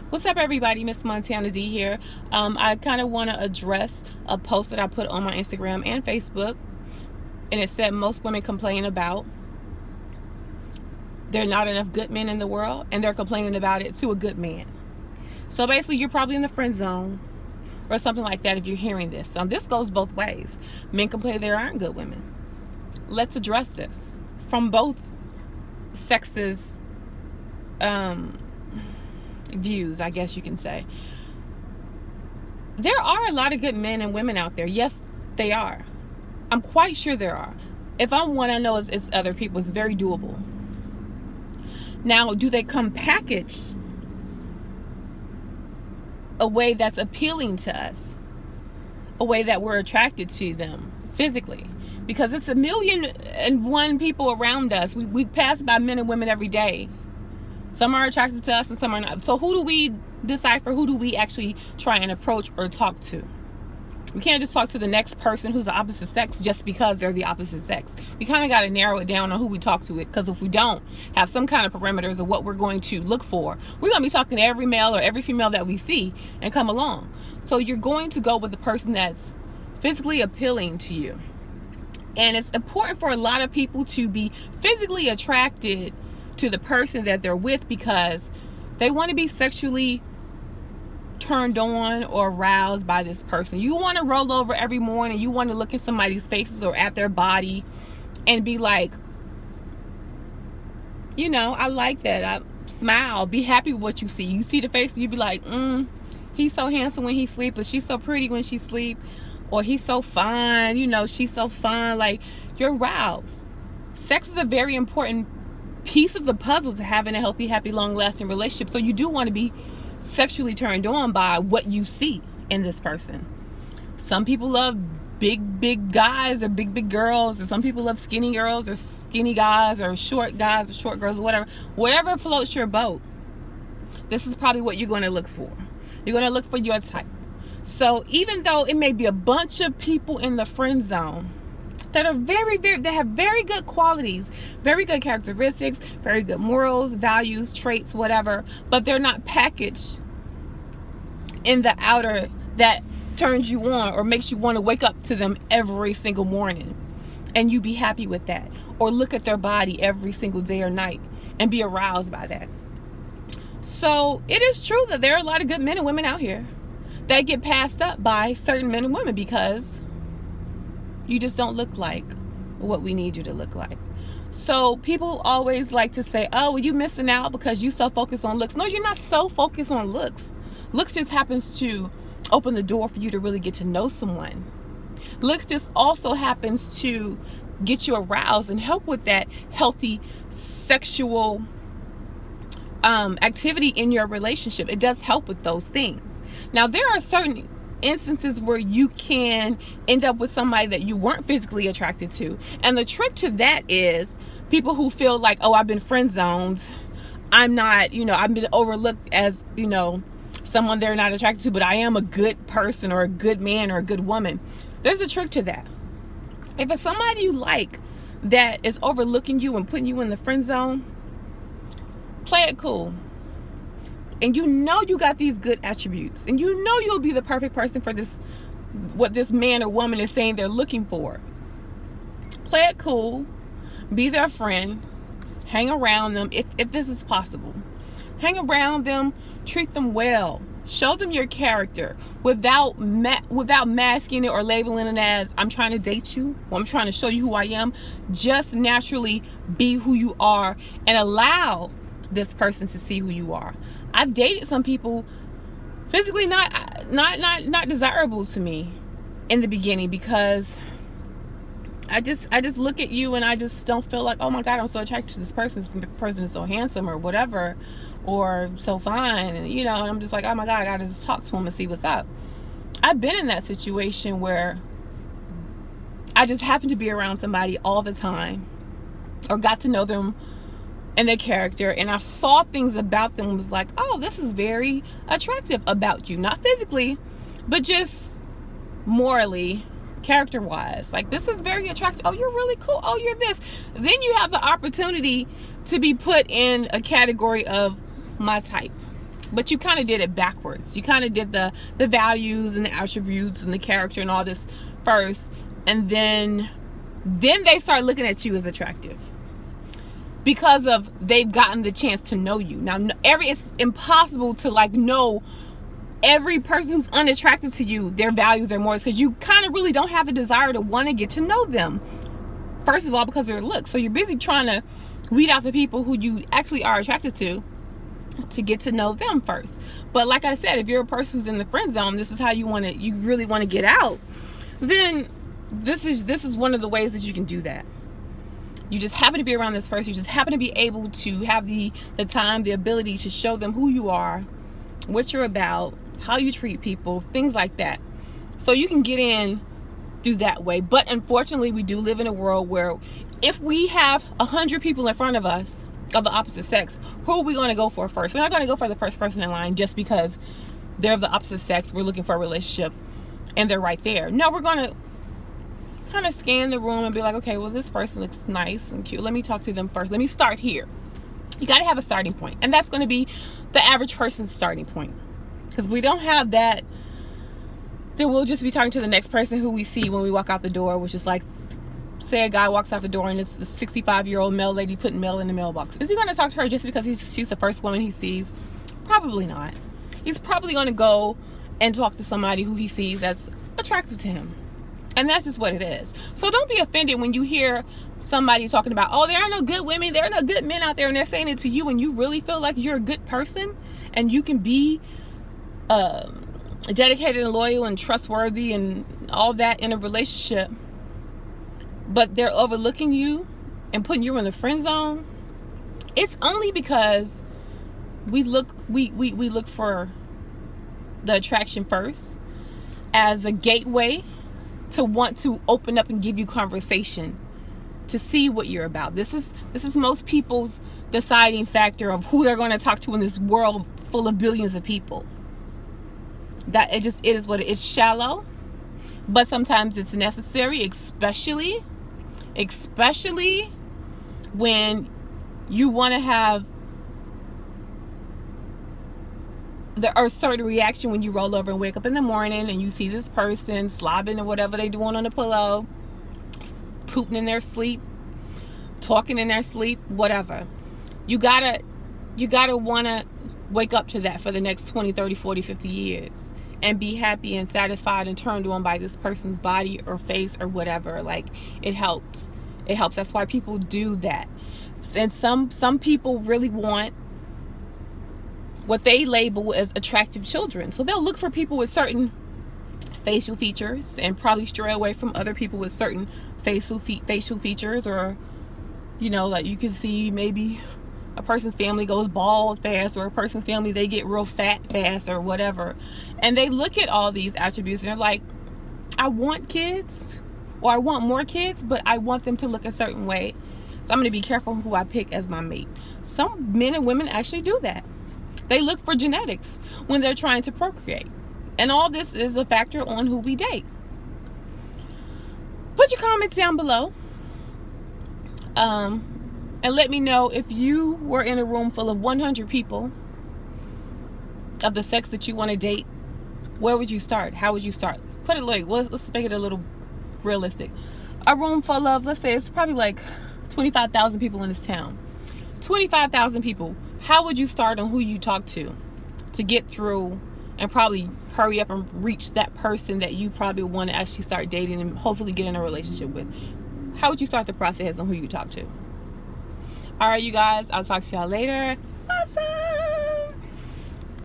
What's up, everybody? Miss Montana D here. I kind of want to address a post that I put on my Instagram and Facebook, and it said most women complain about there are not enough good men in the world, and they're complaining about it to a good man. So basically, you're probably in the friend zone or something like that if you're hearing this. This goes both ways. Men complain there aren't good women. Let's address this from both sexes' views, I guess you can say. There are a lot of good men and women out there. Yes, they are. I'm quite sure there are. If I'm one, I know it's other people. It's very doable. Now, do they come packaged a way that's appealing to us, a way that we're attracted to them physically? Because it's 1,000,001 people around us. We pass by men and women every day. Some are attracted to us and some are not. So who do we decipher? Who do we actually try and approach or talk to? We can't just talk to the next person who's the opposite sex just because they're the opposite sex. We kind of got to narrow it down on who we talk to it, because if we don't have some kind of parameters of what we're going to look for, we're going to be talking to every male or every female that we see and come along. So you're going to go with the person that's physically appealing to you. And it's important for a lot of people to be physically attracted to the person that they're with because they want to be sexually turned on or aroused by this person. You want to roll over every morning. You want to look at somebody's faces or at their body and be like, I like that. I smile. Be happy with what you see. You see the face, you be like, he's so handsome when he sleeps, but she's so pretty when she sleeps. Or he's so fine, she's so fine. Like, you're aroused. Sex is a very important piece of the puzzle to having a healthy, happy, long-lasting relationship. So you do want to be sexually turned on by what you see in this person. Some people love big guys or big girls, and some people love skinny girls or skinny guys or short girls, or whatever floats your boat. This is probably what you're going to look for. You're going to look for your type. So even though it may be a bunch of people in the friend zone that are that have very good qualities, very good characteristics, very good morals, values, traits, whatever, but they're not packaged in the outer that turns you on or makes you want to wake up to them every single morning and you be happy with that, or look at their body every single day or night and be aroused by that. So it is true that there are a lot of good men and women out here that get passed up by certain men and women because you just don't look like what we need you to look like. So people always like to say, oh, well, you missing out because you so focused on looks. No, you're not so focused on looks. Looks just happens to open the door for you to really get to know someone. Looks just also happens to get you aroused and help with that healthy sexual activity in your relationship. It does help with those things. Now, there are certain instances where you can end up with somebody that you weren't physically attracted to. And the trick to that is people who feel like, oh, I've been friend zoned. I'm not, I've been overlooked as, someone they're not attracted to, but I am a good person or a good man or a good woman. There's a trick to that. If it's somebody you like that is overlooking you and putting you in the friend zone, play it cool. And you got these good attributes, and you'll be the perfect person for this, what this man or woman is saying they're looking for. Play it cool, be their friend, hang around them if this is possible. Hang around them, treat them well, show them your character without masking it or labeling it as I'm trying to date you or I'm trying to show you who I am. Just naturally be who you are and allow this person to see who you are. I've dated some people physically not desirable to me in the beginning because I just look at you and I just don't feel like, oh my God, I'm so attracted to this person. This person is so handsome or whatever, or so fine, and I'm just like, oh my God, I gotta just talk to him and see what's up. I've been in that situation where I just happened to be around somebody all the time or got to know them and their character, and I saw things about them and was like, oh, this is very attractive about you. Not physically, but just morally, character wise. Like, this is very attractive. Oh, you're really cool. Oh, you're this. Then you have the opportunity to be put in a category of my type. But you kind of did it backwards. You kind of did the values and the attributes and the character and all this first, and then they start looking at you as attractive because of they've gotten the chance to know you. Now, it's impossible to like know every person who's unattractive to you, their values or morals, because you kind of really don't have the desire to want to get to know them. First of all, because of their looks. So you're busy trying to weed out the people who you actually are attracted to get to know them first. But like I said, if you're a person who's in the friend zone, this is how you really want to get out, then this is one of the ways that you can do that. You just happen to be around this person. You just happen to be able to have the time, the ability to show them who you are, what you're about, how you treat people, things like that. So you can get in through that way. But unfortunately, we do live in a world where if we have 100 people in front of us of the opposite sex, who are we going to go for first? We're not going to go for the first person in line just because they're of the opposite sex. We're looking for a relationship and they're right there. No, we're going to kind of scan the room and be like, okay, well, this person looks nice and cute. Let me talk to them first. Let me start here. You got to have a starting point. And that's going to be the average person's starting point. Because we don't have that, then we'll just be talking to the next person who we see when we walk out the door, which is like, say a guy walks out the door and it's the 65-year-old mail lady putting mail in the mailbox. Is he going to talk to her just because she's the first woman he sees? Probably not. He's probably going to go and talk to somebody who he sees that's attracted to him. And that's just what it is. So don't be offended when you hear somebody talking about, oh, there are no good women, there are no good men out there, and they're saying it to you, and you really feel like you're a good person and you can be dedicated and loyal and trustworthy and all that in a relationship, but they're overlooking you and putting you in the friend zone. It's only because we look for the attraction first as a gateway to want to open up and give you conversation to see what you're about. This is most people's deciding factor of who they're going to talk to in this world full of billions of people. That it is what it is. Shallow, but sometimes it's necessary, especially when you want to have a certain reaction when you roll over and wake up in the morning and you see this person slobbing or whatever they doing on the pillow, pooping in their sleep, talking in their sleep, whatever. You gotta want to wake up to that for the next 20, 30, 40, 50 years and be happy and satisfied and turned on by this person's body or face or whatever. Like, it helps. That's why people do that. And some people really want what they label as attractive children. So they'll look for people with certain facial features and probably stray away from other people with certain facial features, or, you know, like you can see maybe a person's family goes bald fast, or a person's family, they get real fat fast or whatever. And they look at all these attributes and they're like, I want kids, or I want more kids, but I want them to look a certain way. So I'm going to be careful who I pick as my mate. Some men and women actually do that. They look for genetics when they're trying to procreate. And all this is a factor on who we date. Put your comments down below. And let me know if you were in a room full of 100 people of the sex that you want to date. Where would you start? How would you start? Put it like, well, let's make it a little realistic. A room full of, let's say it's probably like 25,000 people in this town. 25,000 people. How would you start on who you talk to get through and probably hurry up and reach that person that you probably want to actually start dating and hopefully get in a relationship with? How would you start the process on who you talk to? All right, you guys, I'll talk to y'all later. Bye.